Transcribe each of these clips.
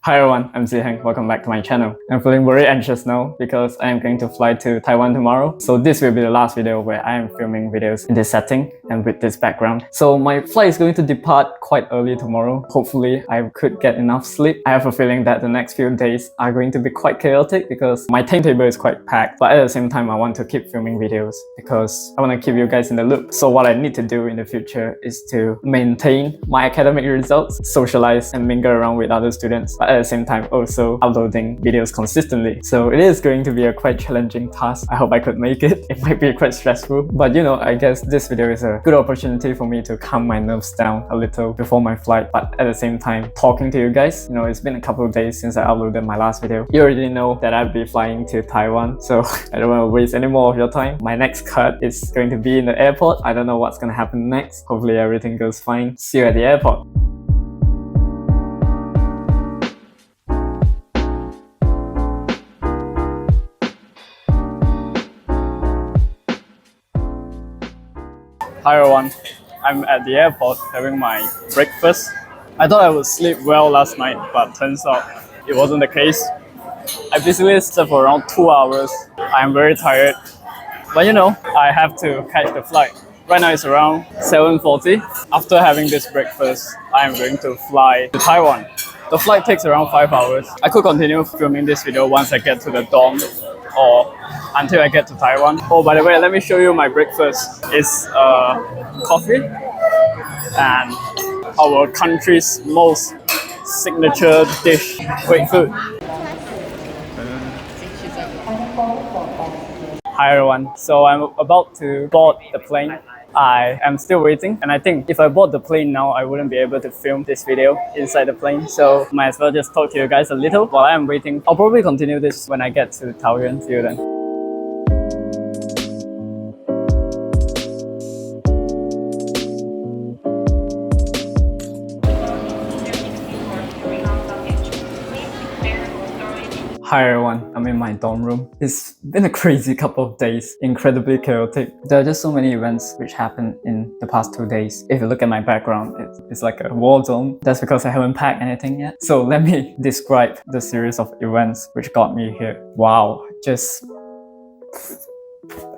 Hi everyone, I'm Zhi Heng. Welcome back to my channel. I'm feeling very anxious now because I am going to fly to Taiwan tomorrow. So this will be the last video where I am filming videos in this setting and with this background. So my flight is going to depart quite early tomorrow. Hopefully I could get enough sleep. I have a feeling that the next few days are going to be quite chaotic because my timetable is quite packed. But at the same time, I want to keep filming videos because I want to keep you guys in the loop. So what I need to do in the future is to maintain my academic results, socialize and mingle around with other students. But at the same time also uploading videos consistently. So it is going to be a quite challenging task. I hope I could make it. It might be quite stressful, but I guess this video is a good opportunity for me to calm my nerves down a little before my flight, but at the same time talking to you guys. It's been a couple of days since I uploaded my last video. You already know that I'll be flying to Taiwan, so I don't want to waste any more of your time. My next cut is going to be in the airport. I don't know what's going to happen next. Hopefully everything goes fine. See you at the airport. Hi everyone, I'm at the airport having my breakfast. I thought I would sleep well last night, but turns out it wasn't the case. I basically slept for around 2 hours. I'm very tired, but I have to catch the flight. Right now it's around 7:40. After having this breakfast, I am going to fly to Taiwan. The flight takes around 5 hours. I could continue filming this video once I get to the dorm or until I get to Taiwan. Oh, by the way, let me show you my breakfast. It's coffee and our country's most signature dish, great food. Hi everyone, so I'm about to board the plane. I am still waiting, and I think if I board the plane now, I wouldn't be able to film this video inside the plane, so might as well just talk to you guys a little while I am waiting. I'll probably continue this when I get to Taoyuan. See you then. Hi everyone, I'm in my dorm room. It's been a crazy couple of days, incredibly chaotic. There are just so many events which happened in the past 2 days. If you look at my background, it's like a war zone. That's because I haven't packed anything yet. So let me describe the series of events which got me here. Wow,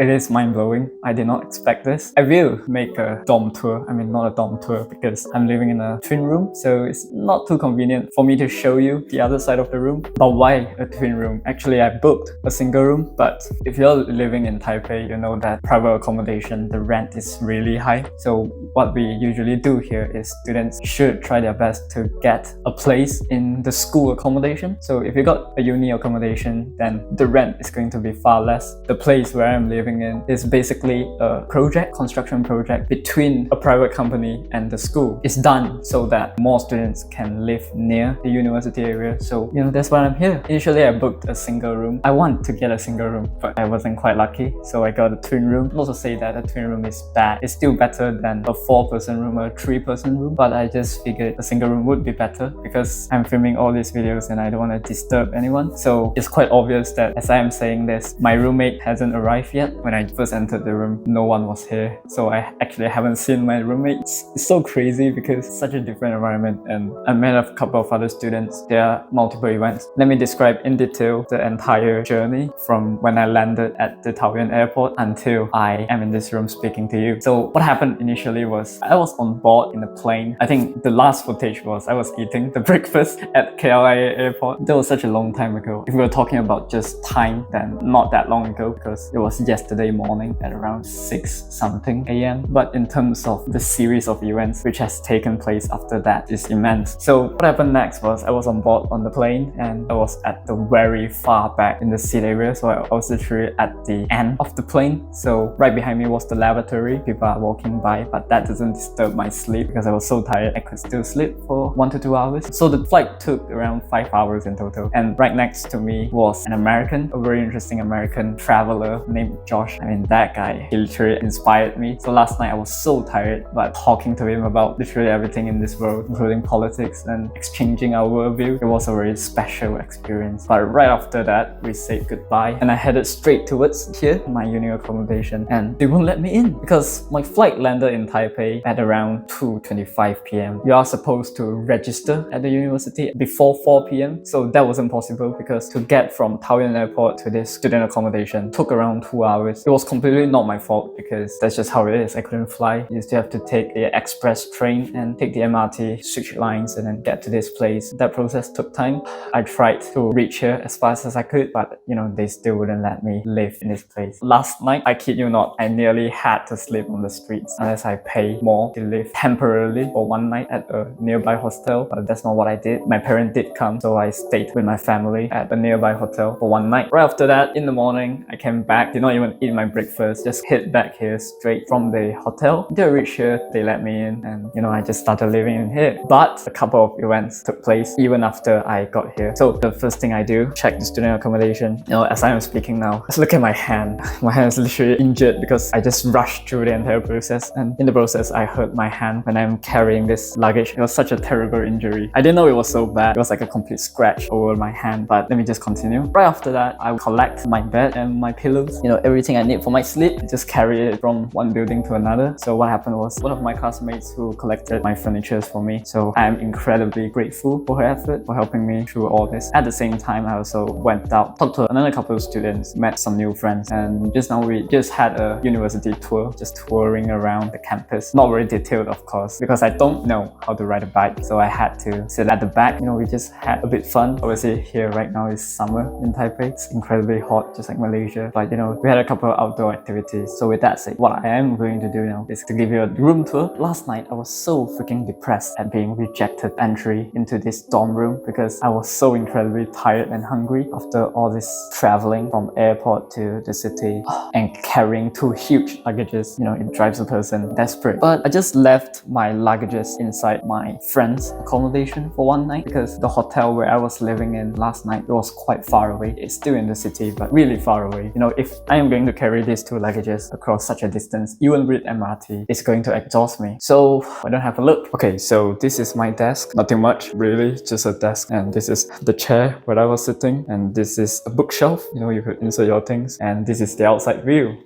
it is mind-blowing. I did not expect this. I will make a dorm tour. I mean, not a dorm tour because I'm living in a twin room, so it's not too convenient for me to show you the other side of the room. But why a twin room? Actually, I booked a single room, but if you're living in Taipei, you know that private accommodation, the rent is really high. So what we usually do here is students should try their best to get a place in the school accommodation. So if you got a uni accommodation, then the rent is going to be far less. The place where I'm living in is basically a construction project between a private company and the school. It's done so that more students can live near the university area. So that's why I'm here. Initially I booked a single room. I want to get a single room, but I wasn't quite lucky, so I got a twin room. Not to say that a twin room is bad. It's still better than a 4-person room or a 3-person room, but I just figured a single room would be better because I'm filming all these videos and I don't want to disturb anyone. So it's quite obvious that as I am saying this, my roommate hasn't arrived yet. When I first entered the room, no one was here, so I actually haven't seen my roommates. It's so crazy because it's such a different environment, and I met a couple of other students. There are multiple events. Let me describe in detail the entire journey from when I landed at the Taoyuan airport until I am in this room speaking to you. So what happened initially was I was on board in the plane. I think the last footage was I was eating the breakfast at KLIA airport. That was such a long time ago. If we were talking about just time, then not that long ago because it was yesterday morning at around 6-something a.m. But in terms of the series of events which has taken place after that is immense. So what happened next was I was on board on the plane and I was at the very far back in the seat area, so I was literally at the end of the plane. So right behind me was the lavatory. People are walking by, but that doesn't disturb my sleep because I was so tired I could still sleep for 1 to 2 hours. So the flight took around 5 hours in total, and right next to me was an American, a very interesting American traveler named named Josh. I mean, that guy, he literally inspired me. So last night I was so tired, but talking to him about literally everything in this world, including politics and exchanging our worldview, it was a very special experience. But right after that, we said goodbye and I headed straight towards here, my uni accommodation, and they won't let me in because my flight landed in Taipei at around 2:25 p.m. You are supposed to register at the university before 4 p.m. So that wasn't possible because to get from Taoyuan airport to this student accommodation took around 2 hours. It was completely not my fault because that's just how it is. I couldn't fly. You still have to take the express train and take the MRT, switch lines and then get to this place. That process took time. I tried to reach here as fast as I could, but they still wouldn't let me live in this place. Last night, I kid you not, I nearly had to sleep on the streets unless I pay more to live temporarily for one night at a nearby hostel, but that's not what I did. My parents did come, so I stayed with my family at a nearby hotel for one night. Right after that, in the morning, I came back, did not even eat my breakfast, just hit back here straight from the hotel. Until I reached here, they let me in and I just started living in here. But a couple of events took place even after I got here. So the first thing I do, check the student accommodation. As I am speaking now, let's look at my hand. My hand is literally injured because I just rushed through the entire process, and in the process I hurt my hand when I'm carrying this luggage. It was such a terrible injury. I didn't know it was so bad. It was like a complete scratch over my hand, but let me just continue. Right after that, I would collect my bed and my pillows, everything I need for my sleep, just carry it from one building to another. So what happened was one of my classmates who collected my furniture for me. So I am incredibly grateful for her effort, for helping me through all this. At the same time, I also went out, talked to another couple of students, met some new friends, and just now we just had a university tour, just touring around the campus. Not very detailed, of course, because I don't know how to ride a bike, so I had to sit at the back. We just had a bit fun. Obviously here right now is summer in Taipei. It's incredibly hot, just like Malaysia, but we had a couple of outdoor activities. So with that said, what I am going to do now is to give you a room tour. Last night I was so freaking depressed at being rejected entry into this dorm room because I was so incredibly tired and hungry after all this traveling from airport to the city and carrying two huge luggages. It drives a person desperate. But I just left my luggages inside my friend's accommodation for one night because the hotel where I was living in last night, it was quite far away. It's still in the city, but really far away. If I am going to carry these two luggages across such a distance, even with MRT, it's going to exhaust me. So why don't have a look? Okay, so this is my desk. Nothing much, really, just a desk. And this is the chair where I was sitting. And this is a bookshelf. You could insert your things. And this is the outside view.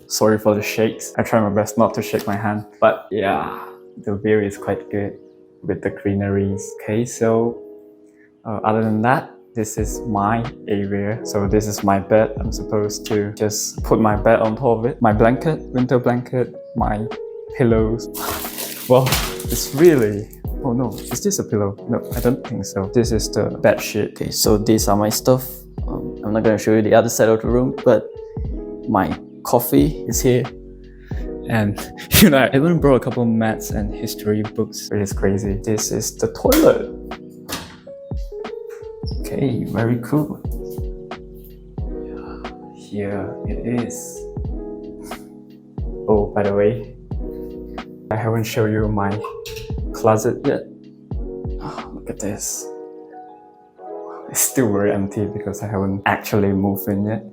Sorry for the shakes. I try my best not to shake my hand. But yeah, the view is quite good with the greeneries. Okay, so other than that, this is my area. So this is my bed. I'm supposed to just put my bed on top of it. My blanket, winter blanket, my pillows. Well, it's really... Oh no, is this a pillow? No, I don't think so. This is the bed sheet. Okay, so these are my stuff. I'm not gonna show you the other side of the room, but my coffee is here. And I even brought a couple of maths and history books. It is crazy. This is the toilet. Okay, very cool. Yeah, here it is. Oh, by the way, I haven't shown you my closet yet. Oh, look at this. It's still very empty because I haven't actually moved in yet.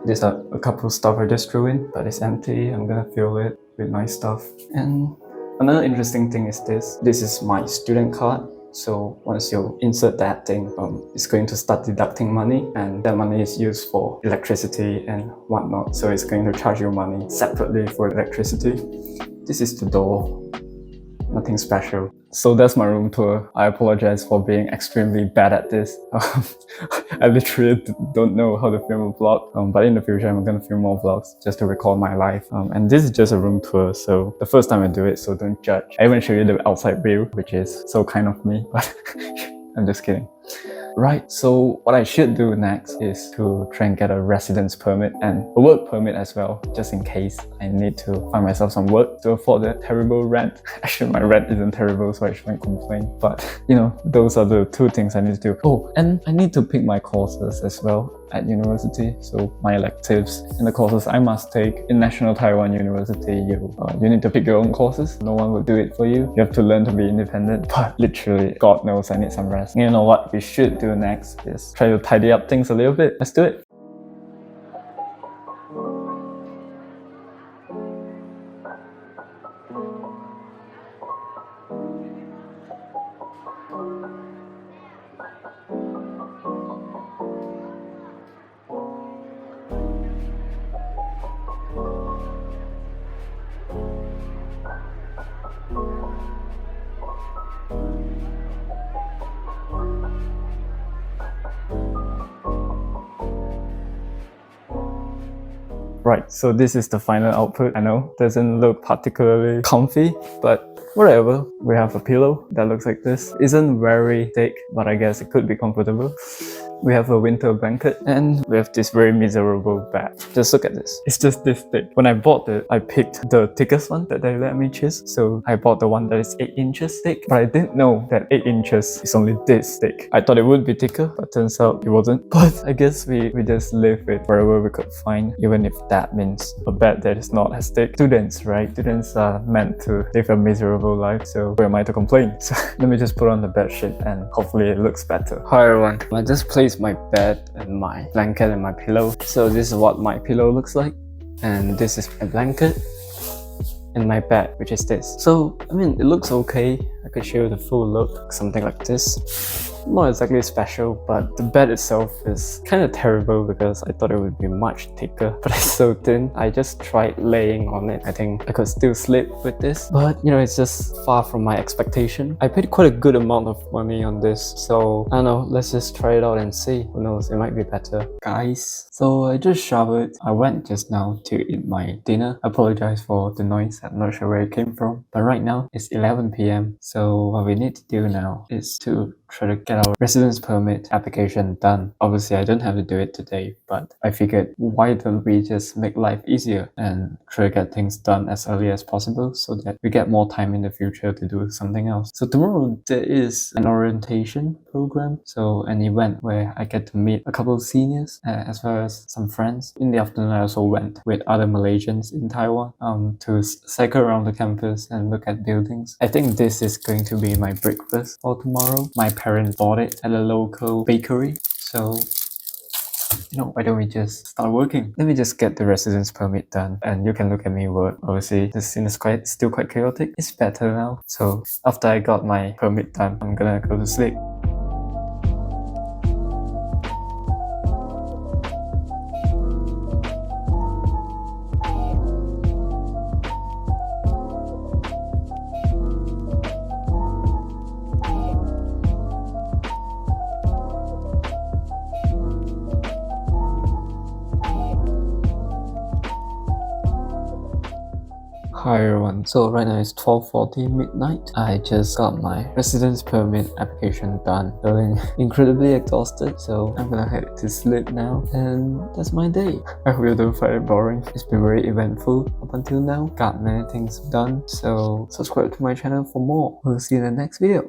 There's a couple of stuff I just threw in, but it's empty. I'm gonna fill it with my stuff. And another interesting thing is this. This is my student card. So once you insert that thing, it's going to start deducting money, and that money is used for electricity and whatnot. So it's going to charge you money separately for electricity. This is the door. Nothing special. So that's my room tour. I apologize for being extremely bad at this. I literally don't know how to film a vlog, but in the future I'm gonna film more vlogs just to record my life. And this is just a room tour, so the first time I do it, so don't judge. I even show you the outside view, which is so kind of me, but I'm just kidding. Right, so what I should do next is to try and get a residence permit and a work permit as well, just in case I need to find myself some work to afford that terrible rent. Actually, my rent isn't terrible, so I shouldn't complain. But, those are the two things I need to do. Oh, and I need to pick my courses as well at university. So my electives and the courses I must take in National Taiwan University, you need to pick your own courses. No one will do it for you. You have to learn to be independent. But literally, God knows I need some rest. You know what we should do next is try to tidy up things a little bit. Let's do it. Right, so this is the final output. I know doesn't look particularly comfy, but whatever. We have a pillow that looks like this. Isn't very thick, but I guess it could be comfortable. We have a winter blanket and we have this very miserable bed. Just look at this. It's just this thick. When I bought it, I picked the thickest one that they let me choose. So I bought the one that is 8 inches thick, but I didn't know that 8 inches is only this thick. I thought it would be thicker, but turns out it wasn't. But I guess we just live with wherever we could find, even if that means a bed that is not as thick. Students, right? Students are meant to live a miserable life, so who am I to complain? So let me just put on the bed sheet and hopefully it looks better. Hi everyone. I just placed my bed and my blanket and my pillow. So this is what my pillow looks like, and this is my blanket and my bed, which is this. So I mean, it looks okay. I could show you the full look, something like this. Not exactly special, but the bed itself is kind of terrible because I thought it would be much thicker, but it's so thin. I just tried laying on it. I think I could still sleep with this, but you know, it's just far from my expectation. I paid quite a good amount of money on this, so I don't know, let's just try it out and see. Who knows, it might be better. Guys, so I just showered. I went just now to eat my dinner. I apologize for the noise, I'm not sure where it came from, but right now it's 11 p.m. So what we need to do now is to try to get our residence permit application done. Obviously, I don't have to do it today, but I figured why don't we just make life easier and try to get things done as early as possible so that we get more time in the future to do something else. So tomorrow there is an orientation program, so an event where I get to meet a couple of seniors as well as some friends. In the afternoon, I also went with other Malaysians in Taiwan to cycle around the campus and look at buildings. I think this is going to be my breakfast for tomorrow. My parents bought it at a local bakery, so you know, why don't we just start working? Let me just get the residence permit done and you can look at me work. Obviously the scene is still quite chaotic. It's better now. So after I got my permit done, I'm gonna go to sleep. Hi everyone, so right now it's 12:40 midnight. I just got my residence permit application done. Feeling incredibly exhausted, so I'm gonna head to sleep now, and that's my day. I hope you don't find it boring. It's been very eventful up until now. Got many things done, so subscribe to my channel for more. We'll see you in the next video.